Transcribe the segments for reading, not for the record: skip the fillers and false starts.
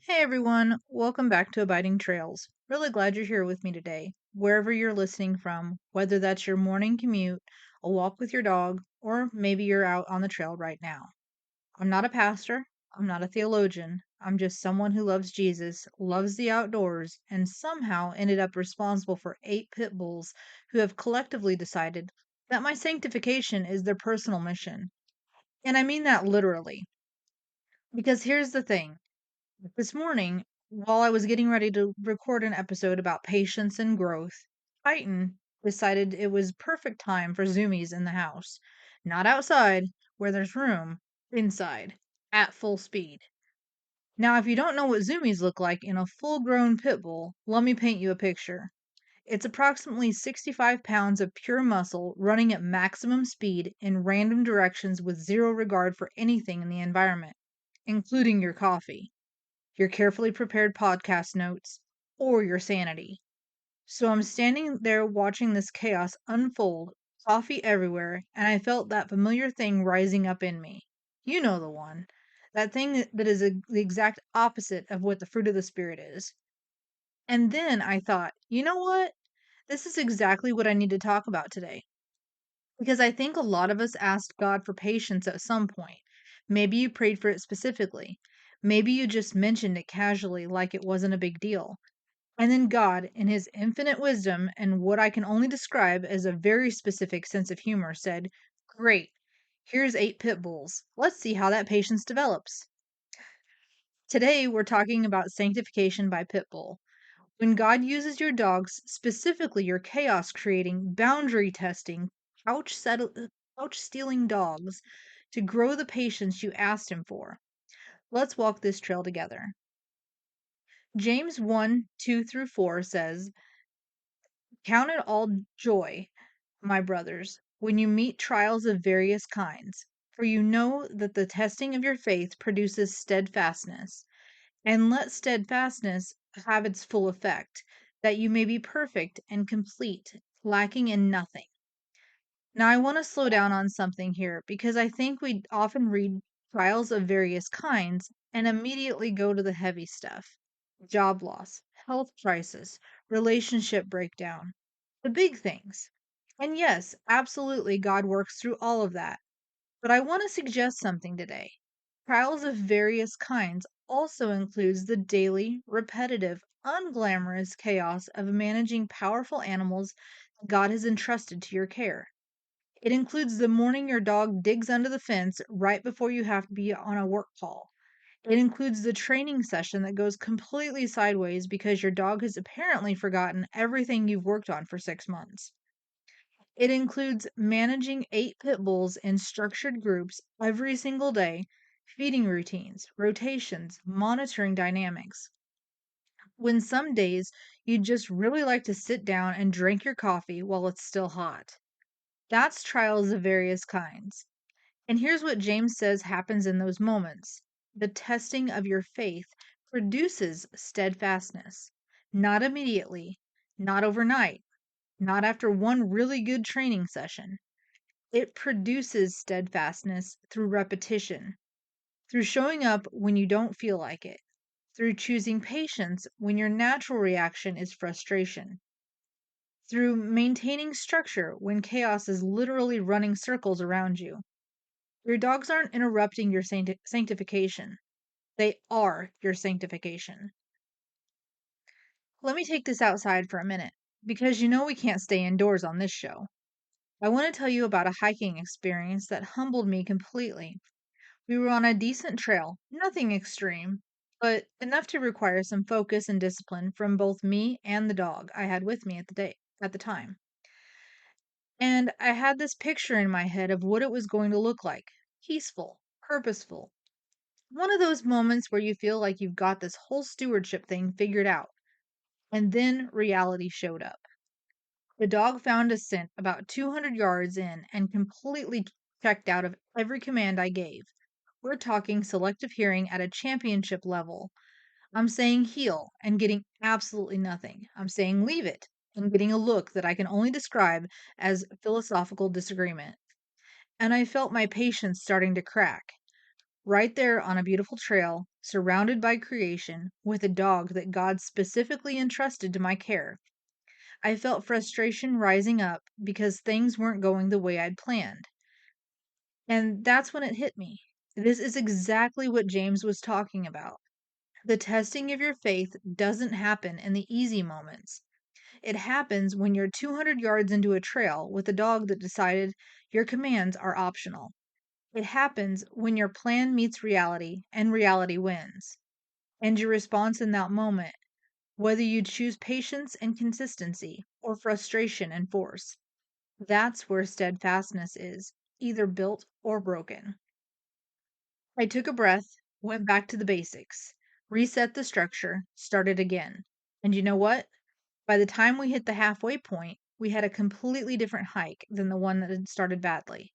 Hey everyone, welcome back to Abiding Trails. Really glad you're here with me today, wherever you're listening from, whether that's your morning commute, a walk with your dog, or maybe you're out on the trail right now. I'm not a pastor, I'm not a theologian, I'm just someone who loves Jesus, loves the outdoors, and somehow ended up responsible for 8 pitbulls who have collectively decided that my sanctification is their personal mission. And I mean that literally, because here's the thing. This morning, while I was getting ready to record an episode about patience and growth, Titan decided it was perfect time for zoomies in the house. Not outside, where there's room, inside, at full speed. Now, if you don't know what zoomies look like in a full grown pit bull, let me paint you a picture. It's approximately 65 pounds of pure muscle running at maximum speed in random directions with zero regard for anything in the environment, including your coffee, your carefully prepared podcast notes, or your sanity. So I'm standing there watching this chaos unfold, coffee everywhere, and I felt that familiar thing rising up in me. You know the one. That thing that is the exact opposite of what the fruit of the Spirit is. And then I thought, you know what? This is exactly what I need to talk about today. Because I think a lot of us asked God for patience at some point. Maybe you prayed for it specifically. Maybe you just mentioned it casually like it wasn't a big deal. And then God, in his infinite wisdom and what I can only describe as a very specific sense of humor, said, "Great, here's 8 pitbulls. Let's see how that patience develops." Today, we're talking about sanctification by pitbull. When God uses your dogs, specifically your chaos creating, boundary testing, couch stealing dogs, to grow the patience you asked him for. Let's walk this trail together. James 1 2 through 4 says, "Count it all joy, my brothers, when you meet trials of various kinds, for you know that the testing of your faith produces steadfastness. And let steadfastness have its full effect, that you may be perfect and complete, lacking in nothing." Now, I want to slow down on something here because I think we often read trials of various kinds and immediately go to the heavy stuff: job loss, health crisis, relationship breakdown, the big things. And yes, absolutely, God works through all of that. But I want to suggest something today. Trials of various kinds also includes the daily, repetitive, unglamorous chaos of managing powerful animals God has entrusted to your care. It includes the morning your dog digs under the fence right before you have to be on a work call. It includes the training session that goes completely sideways because your dog has apparently forgotten everything you've worked on for 6 months. It includes managing 8 pitbulls in structured groups every single day, feeding routines, rotations, monitoring dynamics. When some days you just really like to sit down and drink your coffee while it's still hot. That's trials of various kinds. And here's what James says happens in those moments: the testing of your faith produces steadfastness, not immediately, not overnight, not after one really good training session. It produces steadfastness through repetition, through showing up when you don't feel like it, through choosing patience when your natural reaction is frustration, through maintaining structure when chaos is literally running circles around you. Your dogs aren't interrupting your sanctification, they are your sanctification. Let me take this outside for a minute, because you know we can't stay indoors on this show. I want to tell you about a hiking experience that humbled me completely. We were on a decent trail, nothing extreme, but enough to require some focus and discipline from both me and the dog I had with me at the time. And I had this picture in my head of what it was going to look like: peaceful, purposeful. One of those moments where you feel like you've got this whole stewardship thing figured out. And then reality showed up. The dog found a scent about 200 yards in and completely checked out of every command I gave. We're talking selective hearing at a championship level. I'm saying heel and getting absolutely nothing. I'm saying leave it and getting a look that I can only describe as philosophical disagreement. And I felt my patience starting to crack. right there on a beautiful trail, surrounded by creation, with a dog that God specifically entrusted to my care. I felt frustration rising up because things weren't going the way I'd planned. And that's when it hit me. This is exactly what James was talking about. The testing of your faith doesn't happen in the easy moments. It happens when you're 200 yards into a trail with a dog that decided your commands are optional. It happens when your plan meets reality and reality wins. And your response in that moment, whether you choose patience and consistency or frustration and force, that's where steadfastness is, either built or broken. I took a breath, went back to the basics, reset the structure, started again. And you know what? By the time we hit the halfway point, we had a completely different hike than the one that had started badly.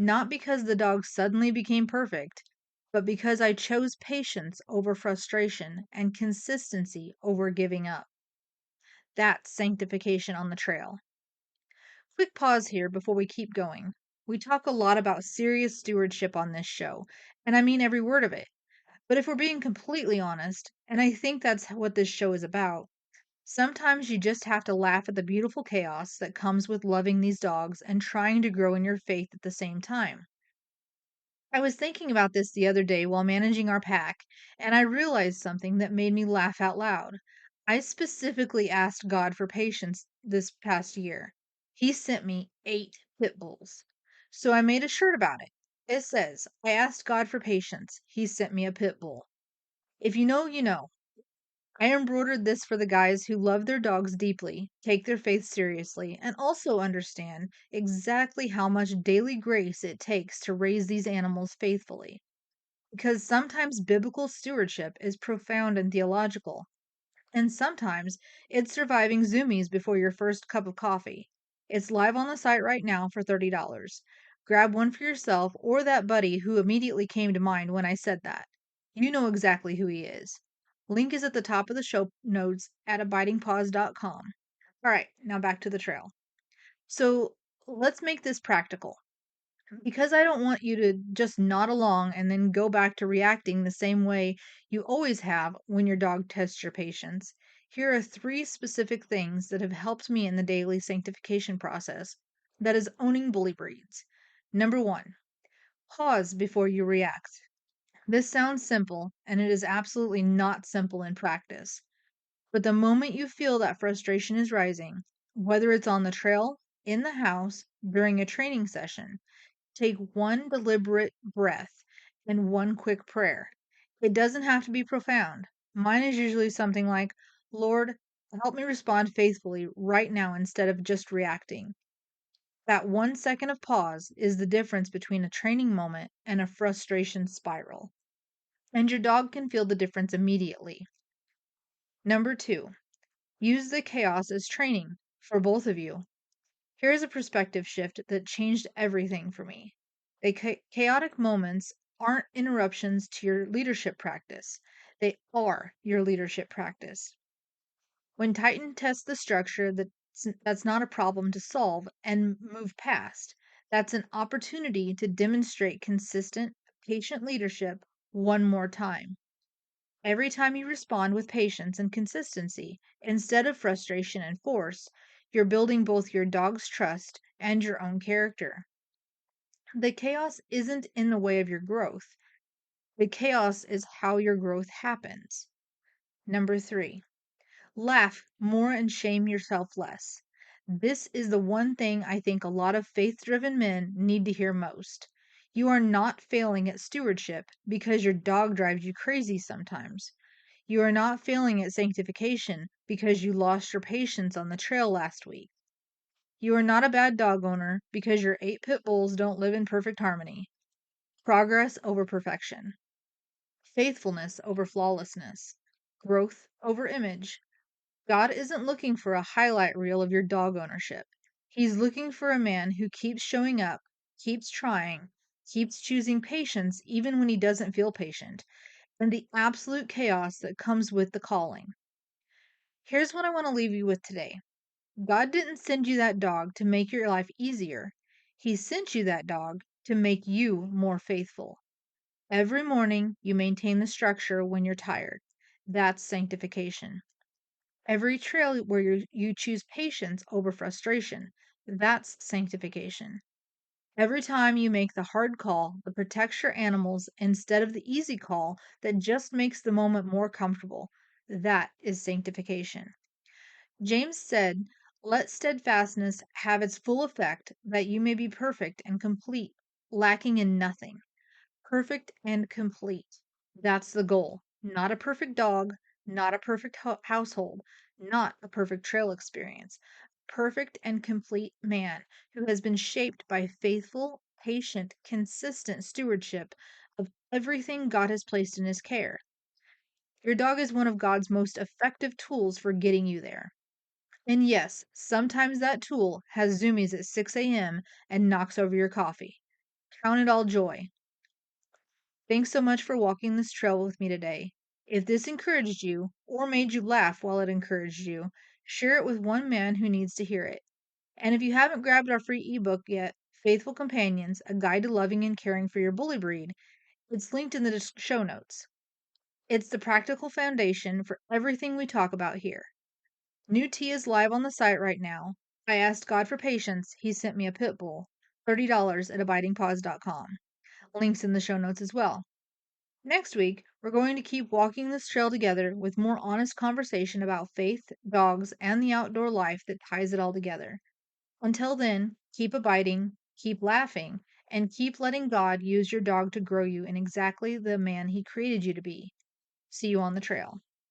Not because the dog suddenly became perfect, but because I chose patience over frustration and consistency over giving up. That's sanctification on the trail. Quick pause here before we keep going. We talk a lot about serious stewardship on this show, and I mean every word of it. But if we're being completely honest, and I think that's what this show is about, sometimes you just have to laugh at the beautiful chaos that comes with loving these dogs and trying to grow in your faith at the same time. I was thinking about this the other day while managing our pack, and I realized something that made me laugh out loud. I specifically asked God for patience this past year. He sent me 8 pitbulls. So I made a shirt about it. It says, I asked God for patience. He sent me a pitbull. If you know, you know. I embroidered this for the guys who love their dogs deeply, take their faith seriously, and also understand exactly how much daily grace it takes to raise these animals faithfully. Because sometimes biblical stewardship is profound and theological, and sometimes it's surviving zoomies before your first cup of coffee. It's live on the site right now for $30. Grab one for yourself or that buddy who immediately came to mind when I said that. You know exactly who he is. Link is at the top of the show notes at abidingpaws.com. All right, now back to the trail. So let's make this practical. Because I don't want you to just nod along and then go back to reacting the same way you always have when your dog tests your patience, here are 3 specific things that have helped me in the daily sanctification process. That is owning bully breeds. Number 1, pause before you react. This sounds simple, and it is absolutely not simple in practice. But the moment you feel that frustration is rising, whether it's on the trail, in the house, during a training session, take one deliberate breath and one quick prayer. It doesn't have to be profound. Mine is usually something like, Lord, help me respond faithfully right now instead of just reacting. That 1 second of pause is the difference between a training moment and a frustration spiral. And your dog can feel the difference immediately. Number 2, use the chaos as training for both of you. Here's a perspective shift that changed everything for me. The chaotic moments aren't interruptions to your leadership practice, they are your leadership practice. When Titan tests the structure, that's not a problem to solve and move past. That's an opportunity to demonstrate consistent, patient leadership one more time. Every time you respond with patience and consistency instead of frustration and force, you're building both your dog's trust and your own character. The chaos isn't in the way of your growth. The chaos is how your growth happens. Number 3, laugh more and shame yourself less. This is the one thing I think a lot of faith driven men need to hear most. You are not failing at stewardship because your dog drives you crazy sometimes. You are not failing at sanctification because you lost your patience on the trail last week. You are not a bad dog owner because your 8 pitbulls don't live in perfect harmony. Progress over perfection. Faithfulness over flawlessness. Growth over image. God isn't looking for a highlight reel of your dog ownership. He's looking for a man who keeps showing up, keeps trying, keeps choosing patience even when he doesn't feel patient, and the absolute chaos that comes with the calling. Here's what I want to leave you with today. God didn't send you that dog to make your life easier. He sent you that dog to make you more faithful. Every morning, you maintain the structure when you're tired. That's sanctification. Every trail where you choose patience over frustration. That's sanctification. Every time you make the hard call that protects your animals instead of the easy call that just makes the moment more comfortable. That is sanctification. James said, "Let steadfastness have its full effect, that you may be perfect and complete, lacking in nothing." Perfect and complete. That's the goal. Not a perfect dog, not a perfect household, not a perfect trail experience. Perfect and complete man who has been shaped by faithful, patient, consistent stewardship of everything God has placed in his care. Your dog is one of God's most effective tools for getting you there. And yes, sometimes that tool has zoomies at 6 a.m. and knocks over your coffee. Count it all joy. Thanks so much for walking this trail with me today. If this encouraged you or made you laugh while it encouraged you, share it with one man who needs to hear it. And if you haven't grabbed our free ebook yet, Faithful Companions, A Guide to Loving and Caring for Your Bully Breed, it's linked in the show notes. It's the practical foundation for everything we talk about here. New tea is live on the site right now. I asked God for patience. He sent me a Pitbull, $30 at abidingpaws.com. Links in the show notes as well. Next week, we're going to keep walking this trail together with more honest conversation about faith, dogs, and the outdoor life that ties it all together. Until then, keep abiding, keep laughing, and keep letting God use your dog to grow you in exactly the man He created you to be. See you on the trail.